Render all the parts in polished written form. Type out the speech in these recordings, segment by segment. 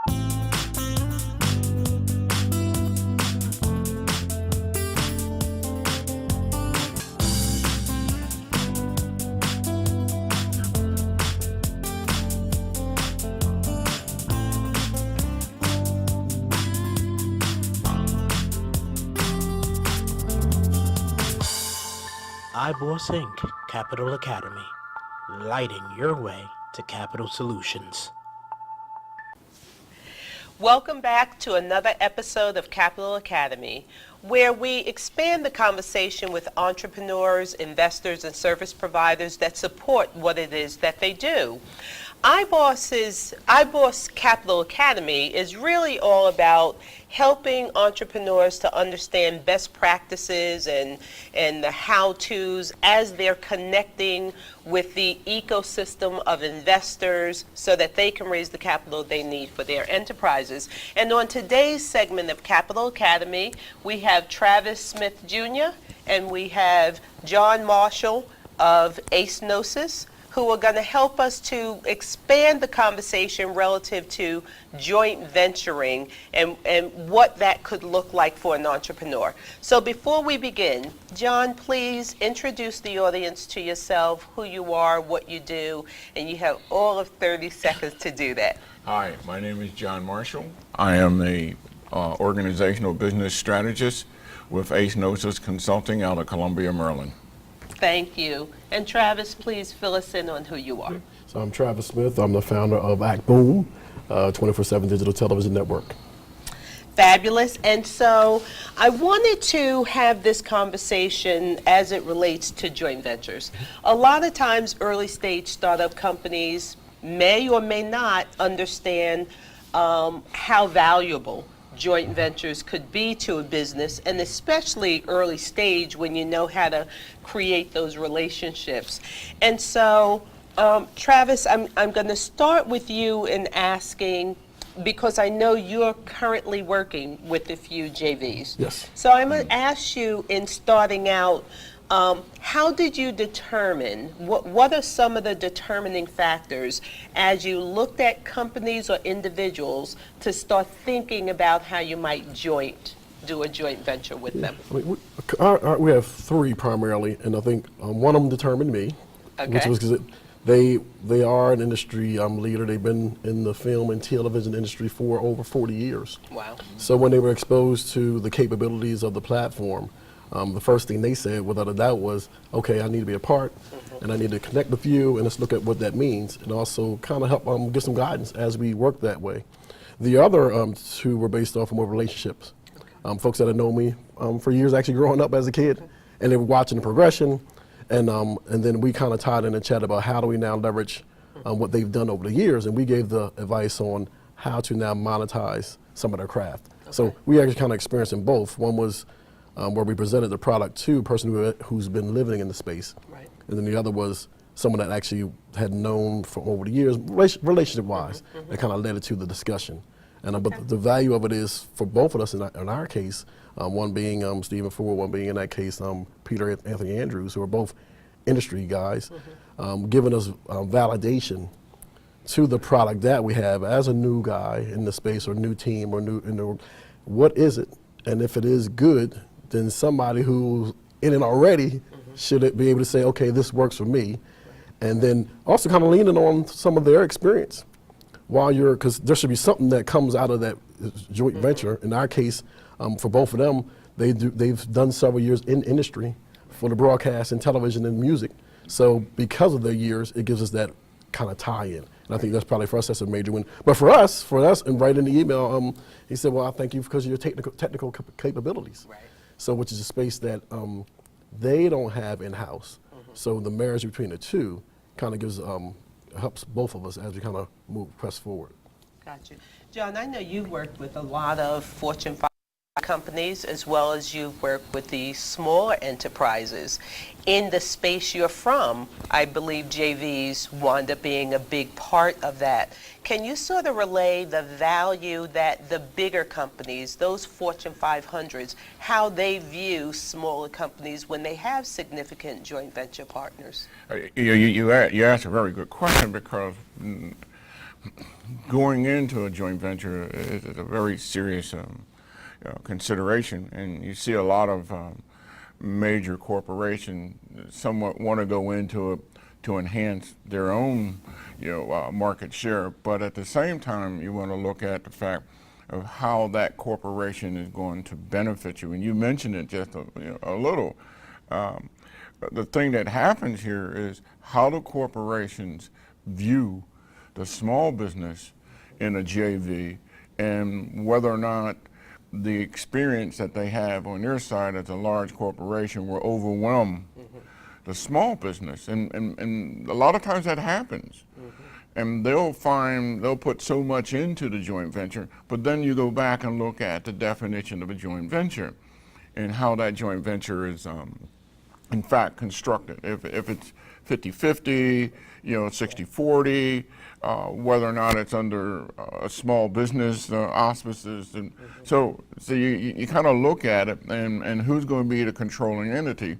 iBoss Inc. Capital Academy, lighting your way to capital solutions. Welcome back to another episode of Capital Academy, where we expand the conversation with entrepreneurs, investors, and service providers that support what it is that they do. iBoss Capital Academy is really all about helping entrepreneurs to understand best practices and the how-tos as they're connecting with the ecosystem of investors so that they can raise the capital they need for their enterprises. And on today's segment of Capital Academy, we have Travis Smith Jr. and we have John Marshall of Ace Gnosis, who are going to help us to expand the conversation relative to joint venturing and what that could look like for an entrepreneur. So before we begin, John, please introduce the audience to yourself, who you are, what you do, and you have all of 30 seconds to do that. Hi, my name is John Marshall. I am a organizational business strategist with Ace Gnosis Consulting out of Columbia, Maryland. Thank you. And Travis, please fill us in on who you are. So I'm Travis Smith. I'm the founder of Act Boom, 24/7 digital television network. Fabulous. And so I wanted to have this conversation as it relates to joint ventures. A lot of times early stage startup companies may or may not understand how valuable joint ventures could be to a business, and especially early stage when you know how to create those relationships. And so, Travis, I'm going to start with you in asking, because I know you're currently working with a few JVs. Yes. So I'm going to ask you in starting out, how did you determine, what are some of the determining factors as you looked at companies or individuals to start thinking about how you might do a joint venture with them? I mean, we have three primarily, and I think one of them determined me, which was because they are an industry leader. They've been in the film and television industry for over 40 years. Wow. So when they were exposed to the capabilities of the platform, the first thing they said, without a doubt, was, okay, I need to be a part, and I need to connect with you, and let's look at what that means, and also kind of help get some guidance as we work that way. The other two were based off of more relationships. Folks that had known me for years, actually growing up as a kid, and they were watching the progression, and then we kind of tied in a chat about how do we now leverage what they've done over the years, and we gave the advice on how to now monetize some of their craft. Okay. So we actually kind of experienced in both. One was where we presented the product to a person who's been living in the space. Right. And then the other was someone that actually had known for over the years, relationship-wise, that kind of led it to the discussion. And but the value of it is, for both of us in our case, one being Stephen Ford, one being in that case Peter Anthony Andrews, who are both industry guys, giving us validation to the product that we have as a new guy in the space or new team or what is it? And if it is good, then somebody who's in it already should be able to say, okay, this works for me. And then also kind of leaning on some of their experience because there should be something that comes out of that joint venture. In our case, for both of them, they've done several years in industry for the broadcast and television and music. So because of their years, it gives us that kind of tie-in. And I think that's probably for us, that's a major win. But for us, and right in the email, he said, well, I thank you because of your technical capabilities. Right. So which is a space that they don't have in-house. So the marriage between the two kind of helps both of us as we kind of press forward. Gotcha. John, I know you worked with a lot of Fortune 500 companies as well as you've worked with the smaller enterprises. In the space you're from, I believe JVs wound up being a big part of that. Can you sort of relay the value that the bigger companies, those Fortune 500s, how they view smaller companies when they have significant joint venture partners? You asked a very good question, because going into a joint venture is a very serious consideration, and you see a lot of major corporations somewhat want to go into it to enhance their own, market share, but at the same time, you want to look at the fact of how that corporation is going to benefit you. And you mentioned it just a little. The thing that happens here is how do corporations view the small business in a JV, and whether or not the experience that they have on their side as a large corporation will overwhelm the small business. And a lot of times that happens. And they'll put so much into the joint venture, but then you go back and look at the definition of a joint venture and how that joint venture is in fact constructed. If it's 50-50, 60-40, whether or not it's under a small business auspices. And so you kind of look at it and who's going to be the controlling entity.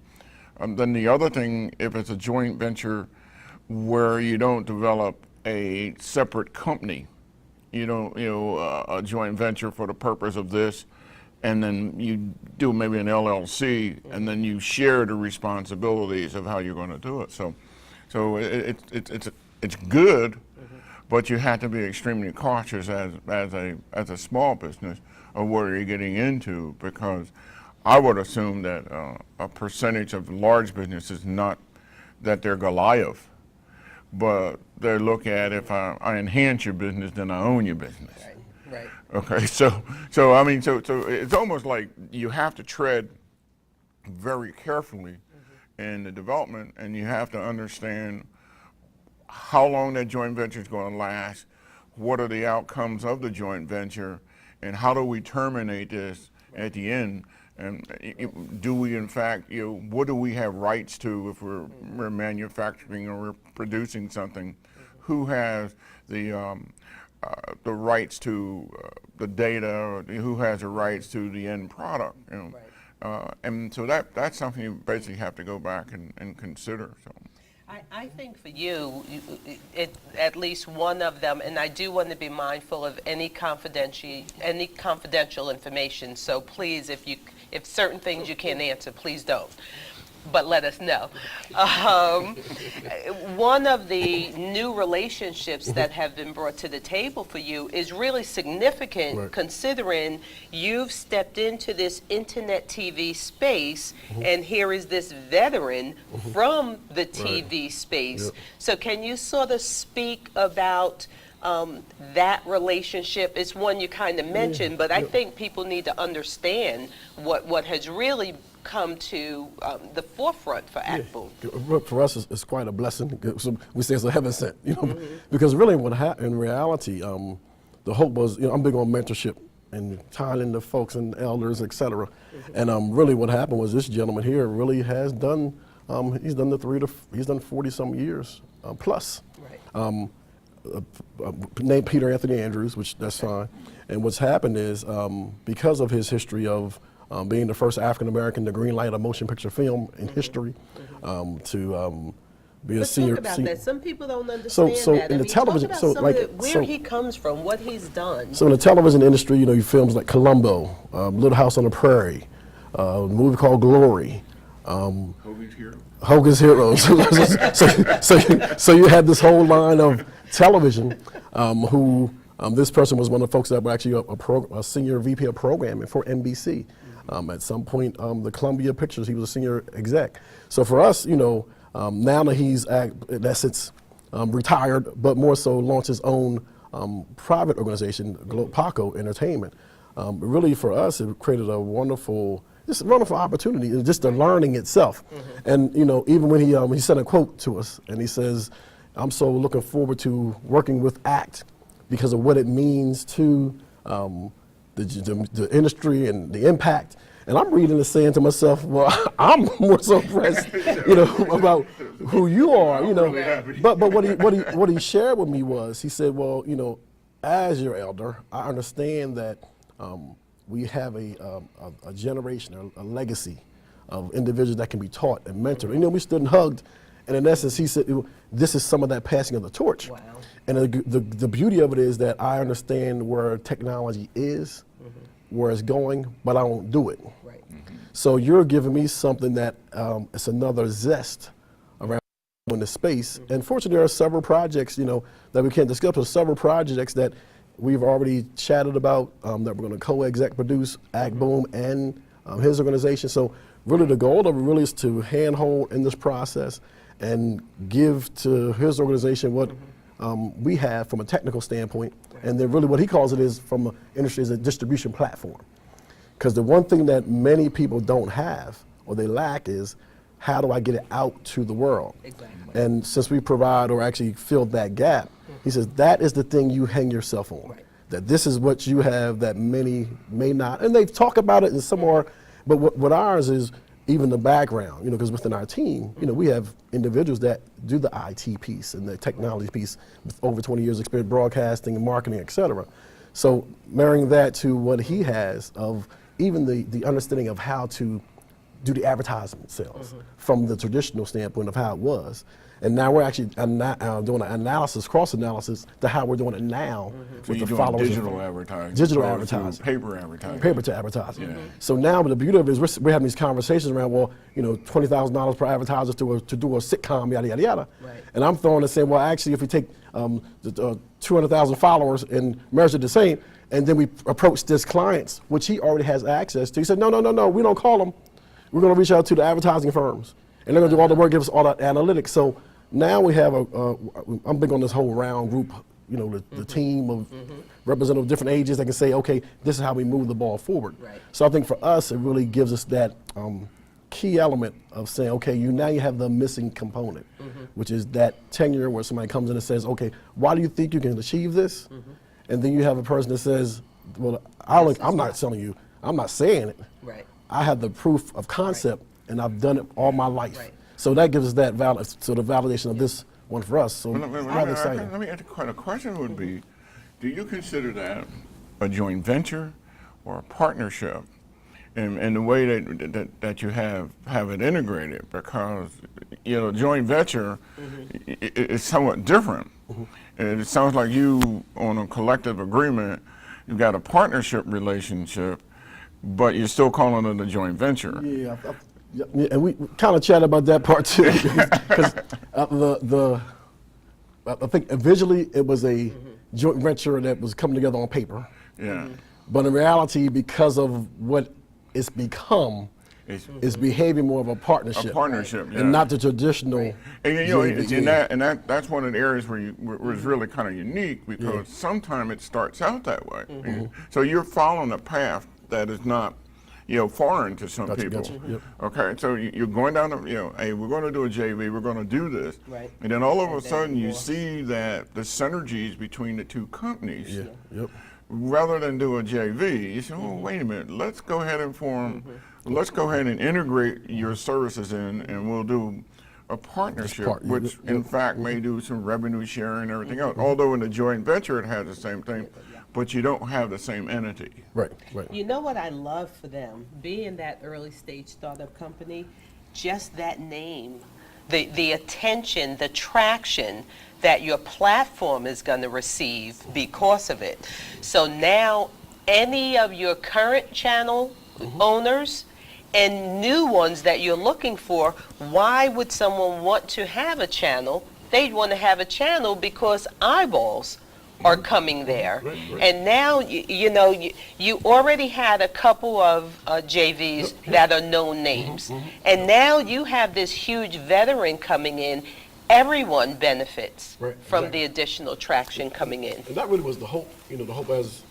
Then the other thing, if it's a joint venture where you don't develop a separate company, a joint venture for the purpose of this, and then you do maybe an LLC, and then you share the responsibilities of how you're going to do it. So it's good, but you have to be extremely cautious as a small business of what you're getting into, because I would assume that a percentage of large businesses, not that they're Goliath, but they look at, if I enhance your business, then I own your business. Right. Okay, so it's almost like you have to tread very carefully in the development, and you have to understand how long that joint venture is going to last, what are the outcomes of the joint venture, and how do we terminate this at the end. And do we, in fact, what do we have rights to if we're manufacturing or we're producing something? Who has the rights to the data, or who has the rights to the end product? And so that's something you basically have to go back and consider. So. I think for you, at least one of them, and I do want to be mindful of any confidential information. So please, if certain things you can't answer, please don't. But let us know. One of the new relationships that have been brought to the table for you is really significant, considering you've stepped into this internet TV space, and here is this veteran from the TV space. So can you sort of speak about that relationship? It's one you kind of mentioned, but I think people need to understand what has really come to the forefront for ACTBOOM. For us, it's quite a blessing. So we say it's a heaven sent, because really, in reality, the hope was, I'm big on mentorship and tying the folks and elders, et cetera. And really, what happened was this gentleman here really has done. He's done he's done 40-some years plus. Named Peter Anthony Andrews, which that's fine. And what's happened is because of his history of being the first African American to greenlight a motion picture film in history, to be a senior. Talk about that. Some people don't understand so that. in the television, where he comes from, what he's done. So in the television industry, you films like Columbo, Little House on the Prairie, a movie called Glory. Hogan's Heroes. So you had this whole line of television, who this person was one of the folks that were actually a senior VP of programming for NBC. At some point, the Columbia Pictures, he was a senior exec. So for us, now that he's in essence retired, but more so launched his own private organization, Paco Entertainment. Really for us, it created a wonderful opportunity, just the learning itself. And even when he sent a quote to us, and he says, "I'm so looking forward to working with ACT because of what it means to the industry and the impact." And I'm reading this saying to myself, well, I'm more so impressed, about who you are, But what he shared with me was, he said, well, as your elder, I understand that we have a generation, a legacy of individuals that can be taught and mentored. We stood and hugged And in essence, he said, this is some of that passing of the torch. Wow. And the beauty of it is that I understand where technology is, where it's going, but I don't do it. Right. So you're giving me something that it's another zest around in the space. And fortunately, there are several projects, that we can't discuss, but several projects that we've already chatted about that we're going to co-exec produce, Boom and his organization. So really the goal of it really is to handhold in this process and give to his organization what we have from a technical standpoint. And then really what he calls it is from the industry is a distribution platform. Because the one thing that many people don't have or they lack is how do I get it out to the world? Exactly. And since we provide or actually filled that gap, he says that is the thing you hang yourself on. Right. That this is what you have that many may not. And they talk about it in some more, but what ours is even the background, because within our team, we have individuals that do the IT piece and the technology piece with over 20 years experience, broadcasting and marketing, et cetera. So marrying that to what he has of even the understanding of how to do the advertisement sales from the traditional standpoint of how it was. And now we're actually doing an analysis, cross-analysis to how we're doing it now So with you're the doing followers. digital advertising. Digital as opposed to advertising. Paper advertising. Paper to advertising. Yeah. So now the beauty of it is we're having these conversations around, well, $20,000 per advertiser to do a sitcom, yada, yada, yada. Right. And I'm throwing and saying, well, actually, if we take the 200,000 followers and measure the same, and then we approach this clients, which he already has access to. He said, no, we don't call them. We're going to reach out to the advertising firms. And they're going to do all the work, give us all that analytics. So now we have I'm big on this whole round group, the team of representatives of different ages that can say, okay, this is how we move the ball forward. Right. So I think for us, it really gives us that key element of saying, okay, now you have the missing component, which is that tenure where somebody comes in and says, okay, why do you think you can achieve this? And then you have a person that says, well, I'm not telling you, I'm not saying it. Right. I have the proof of concept, and I've done it all my life. Right. So that gives us that the validation of this one for us. So rather exciting. Let me ask a question would be, do you consider that a joint venture or a partnership in the way that you have it integrated? Because, joint venture is somewhat different. And it sounds like you, on a collective agreement, you've got a partnership relationship, but you're still calling it a joint venture. Yeah, and we kind of chatted about that part too, because I think visually it was a joint venture that was coming together on paper. Yeah. But in reality, because of what it's become, it's behaving more of a partnership. A partnership, yeah. And not the traditional. And that's one of the areas where it's really kind of unique, because sometimes it starts out that way. So you're following a path that is not, foreign to some people. Gotcha. Yep. Okay, so you're going down hey, we're going to do a JV, we're going to do this. Right. And then all of a sudden you see that the synergies between the two companies. Yeah. Yep. Rather than do a JV, you say, oh, wait a minute, let's go ahead and let's go ahead and integrate your services in, and we'll do a partnership, which in fact may do some revenue sharing and everything else. Although in the joint venture it has the same thing, but you don't have the same entity. Right. You know what I love for them? Being that early stage startup company, just that name, the attention, the traction that your platform is going to receive because of it. So now any of your current channel owners and new ones that you're looking for, why would someone want to have a channel? They'd want to have a channel because eyeballs are coming there. And now, you already had a couple of JVs that are known names. And now you have this huge veteran coming in. Everyone benefits from the additional traction coming in. And that really was the hope, the hope as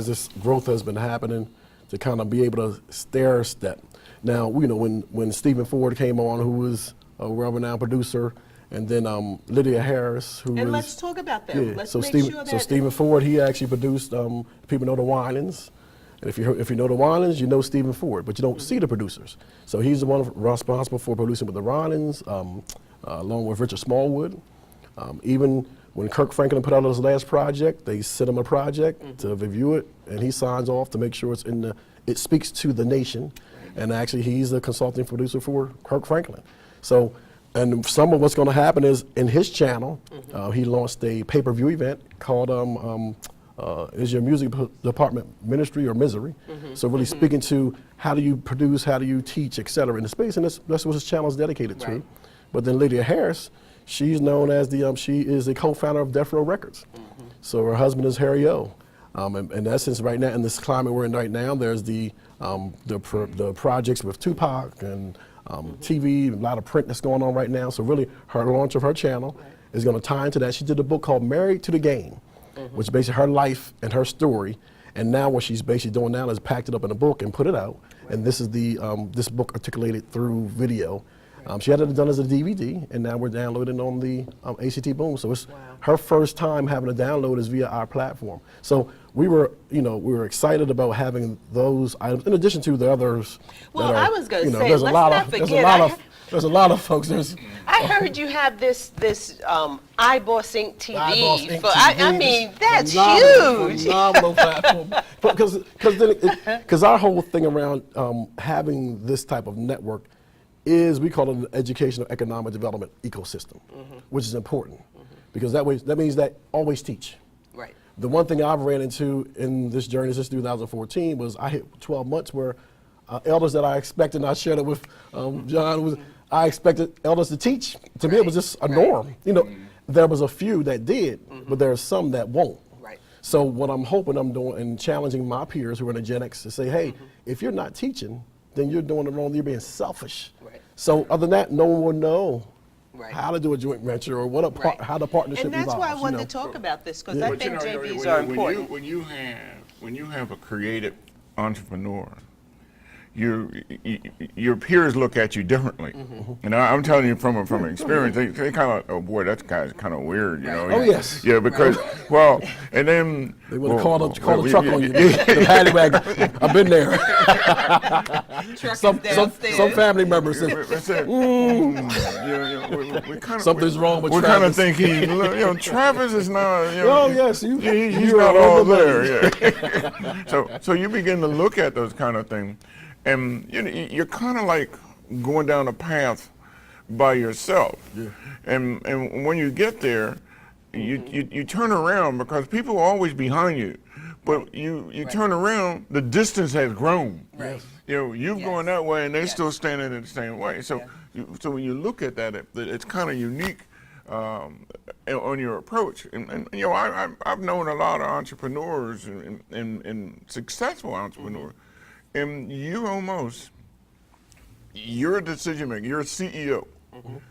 this growth has been happening, to kind of be able to stair step. Now, when Stephen Ford came on, who was a well-renowned producer, and then Lorette Farris, who And was, let's talk about them. yeah. Let's So make Stephen, sure that so Stephen Ford, he actually produced. People know the Winans, and if you know the Winans, you know Stephen Ford, but you don't see the producers. So he's the one responsible for producing with the Winans, along with Richard Smallwood. Even when Kirk Franklin put out his last project, they sent him a project to review it, and he signs off to make sure it speaks to the nation. And actually, he's a consulting producer for Kirk Franklin. So And some of what's going to happen is in his channel, he launched a pay-per-view event called Is Your Music Department Ministry or Misery? So really speaking to how do you produce, how do you teach, et cetera, in the space, and that's what his channel is dedicated to. But then Lydia Harris, she's known as she is the co-founder of Death Row Records. So her husband is Harry O. In essence, right now, in this climate we're in right now, there's the projects with Tupac and TV, a lot of print that's going on right now. So really, her launch of her channel is going to tie into that. She did a book called Married to the Game, which is basically her life and her story. And now what she's basically doing now is packed it up in a book and put it out. And this is this book articulated through video. She had it done as a DVD, and now we're downloading on the ACT Boom. So it's her first time having a download is via our platform. So we were excited about having those items in addition to the others. Well, I was going to say, there's let's a lot not of forget. there's a lot of folks. I heard you have this iBoss Inc. TV. iBoss Inc. I mean, that's huge. Phenomenal platform. Because our whole thing around having this type of network is we call it an educational economic development ecosystem, which is important because that means that always teach. Right. The one thing I've ran into in this journey since 2014 was I hit 12 months where elders that I expected, and I shared it with John, I expected elders to teach. To me, it was just a norm. There was a few that did, but there are some that won't. Right. So what I'm hoping I'm doing and challenging my peers who are in the Gen X to say, hey, if you're not teaching, then you're doing it wrong. You're being selfish. Right. So other than that, no one will know Right. how to do a joint venture or how the partnership And that's evolves. why I wanted to talk about this because I think JVs are important. When you have a creative entrepreneur, your peers look at you differently. And I'm telling you from experience, they kind of, oh boy, that guy's kind of weird, you know. Oh, yes. Yeah, because and then They would have called the truck on you. The paddy wagon. I've been there. Some family members said, something's wrong with we Travis. kind of think Travis is not. Oh yes, he's not all there. Yeah. So you begin to look at those kind of things, and you're kind of like going down a path by yourself. Yeah. And when you get there, you turn around because people are always behind you. But you turn around, the distance has grown. Right. You've going that way, and they're still standing in the same way. So, so when you look at that, it's kind of unique on your approach. And I've known a lot of entrepreneurs and successful entrepreneurs, and you're a decision maker. You're a CEO. And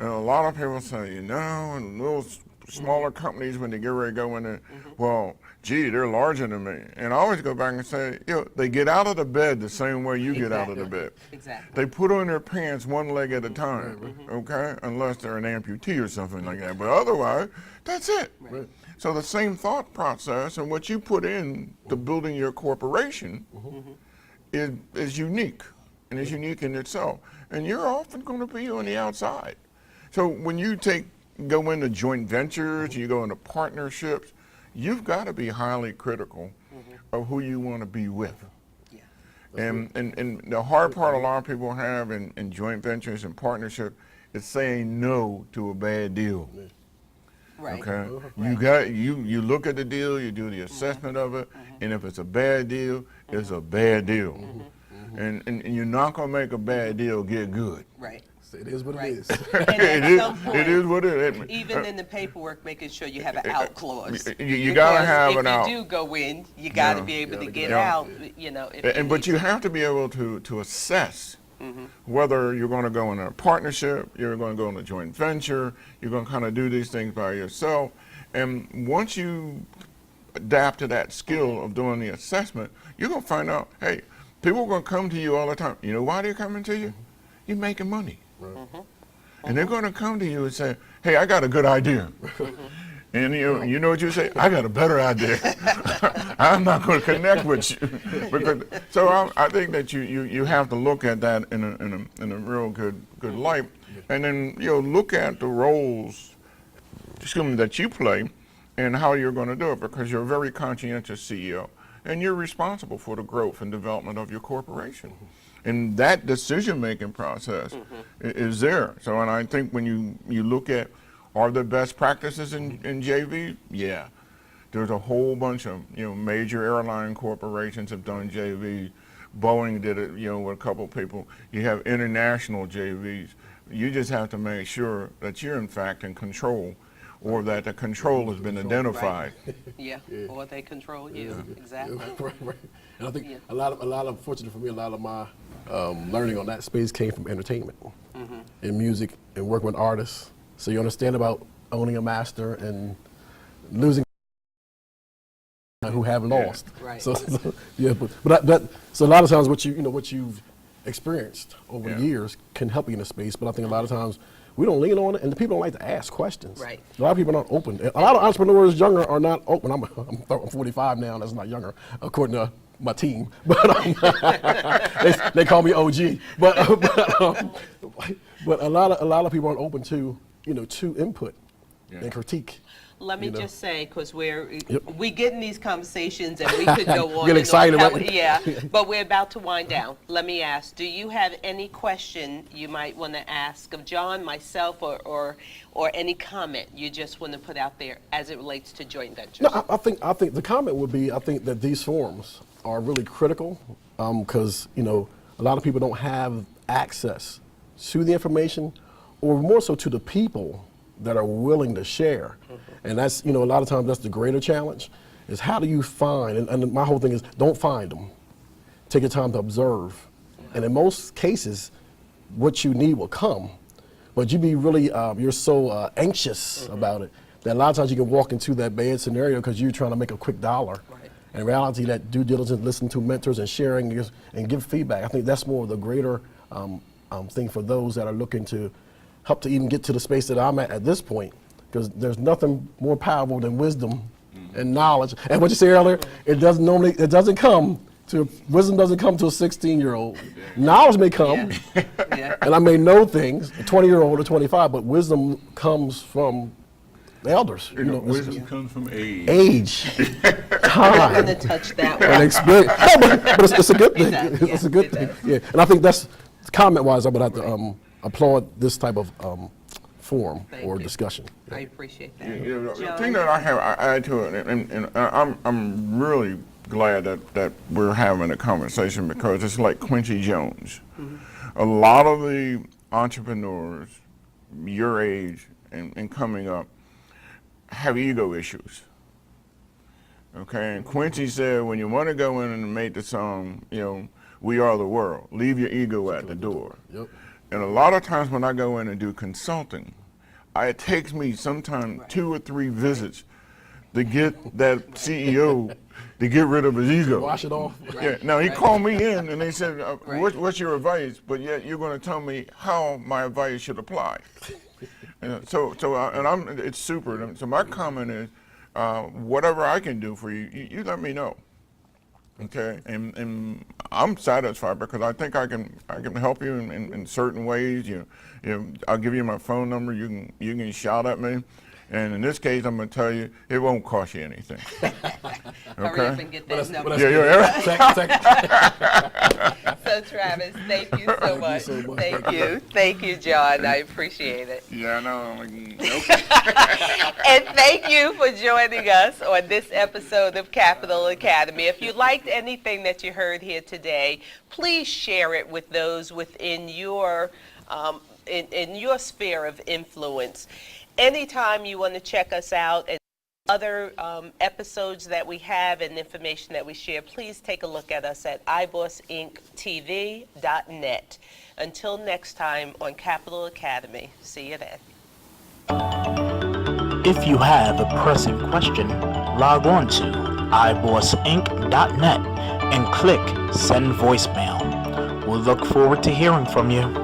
a lot of people say, and little smaller companies when they get ready to go in there, well, gee, they're larger than me. And I always go back and say, they get out of the bed the same way you get out of the bed. Exactly. They put on their pants one leg at a time, okay? Unless they're an amputee or something like that. But otherwise, that's it. Right. So the same thought process and what you put in to building your corporation is unique, and is unique in itself. And you're often going to be on the outside. So when you go into joint ventures, you go into partnerships, you've got to be highly critical of who you want to be with. Yeah. And the hard part a lot of people have in joint ventures and partnerships is saying no to a bad deal. Right. Okay. You look at the deal, you do the assessment of it, and if it's a bad deal, it's a bad deal. And you're not gonna make a bad deal get good. Right. It is what it is. And at some point, it is what it is. even in the paperwork, making sure you have an out clause. You gotta have an out. If you do go in, you got to be able to get out. But you have to be able to assess whether you're going to go in a partnership, you're going to go in a joint venture, you're going to kind of do these things by yourself. And once you adapt to that skill of doing the assessment, you're going to find out, hey, people are going to come to you all the time. You know why they're coming to you? You're making money. And they're going to come to you and say, hey, I got a good idea. And you know what you say? I got a better idea. I'm not going to connect with you. I think that you have to look at that in a real good light. And then look at the roles that you play and how you're going to do it, because you're a very conscientious CEO. and you're responsible for the growth and development of your corporation. And that decision-making process is there. So, and I think when you look at, are there best practices in JV? Yeah. There's a whole bunch of, major airline corporations have done JV. Boeing did it, with a couple of people. You have international JVs. You just have to make sure that you're in fact in control, or that the control has been identified. Right. Yeah, or they control you. Exactly. Right. And I think a lot of, fortunately for me, a lot of my learning on that space came from entertainment, in music, and working with artists. So you understand about owning a master and losing who have lost. Right. So yeah, but so a lot of times what you've experienced over the years can help you in the space. But I think a lot of times we don't lean on it, and the people don't like to ask questions. Right. A lot of people aren't open. A lot of entrepreneurs younger are not open. I'm 45 now. That's not younger, according to my team. But they call me OG. But a lot of people aren't open to to input and critique. Let me just say, because we get in these conversations and we could go on. Get excited, right? Yeah, but we're about to wind down. Let me ask, do you have any question you might want to ask of John, myself, or any comment you just want to put out there as it relates to joint ventures? No, I think the comment would be, I think that these forums are really critical, because a lot of people don't have access to the information, or more so to the people that are willing to share. And that's, a lot of times that's the greater challenge, is how do you find, and my whole thing is, don't find them. Take your time to observe. And in most cases, what you need will come, but you be really, you're so anxious about it, that a lot of times you can walk into that bad scenario because you're trying to make a quick dollar. Right. In reality, that due diligence, listen to mentors and sharing and give feedback. I think that's more of the greater thing for those that are looking to help to even get to the space that I'm at this point, because there's nothing more powerful than wisdom and knowledge. And what you said earlier, wisdom doesn't come to a 16-year-old. Knowledge may come, and I may know things, a 20-year-old or 25, but wisdom comes from the elders. Wisdom comes from age. Time. I'm going to touch that one. And experience. No, but it's a good thing. It's a good it thing. does. Yeah, and I think that's comment-wise. I would have to applaud this type of forum or discussion. I appreciate that. The thing that I add to it, and I'm really glad that we're having a conversation, because it's like Quincy Jones. A lot of the entrepreneurs your age and coming up have ego issues. Okay, and Quincy said, when you want to go in and make the song, We Are the World, leave your ego at the door. Yep. And a lot of times when I go in and do consulting, it takes me sometimes 2 or 3 visits to get that CEO to get rid of his ego. Wash it off. Yeah. Now he called me in and they said, what's your advice? But yet you're going to tell me how my advice should apply. And it's super. So my comment is, whatever I can do for you, you let me know. Okay, and I'm satisfied because I think I can help you in certain ways. I'll give you my phone number. You can shout at me, and in this case, I'm going to tell you it won't cost you anything. Hurry up and get that number. So Travis, thank you so much. Thank you, John. I appreciate it. Yeah, I know. Okay. And thank you for joining us on this episode of Capital Academy. If you liked anything that you heard here today, please share it with those within your in your sphere of influence. Anytime you want to check us out and other episodes that we have and information that we share, please take a look at us at ibossinctv.net. Until next time on Capital Academy, see you then. If you have a pressing question, log on to ibossinc.net and click Send Voicemail. We'll look forward to hearing from you.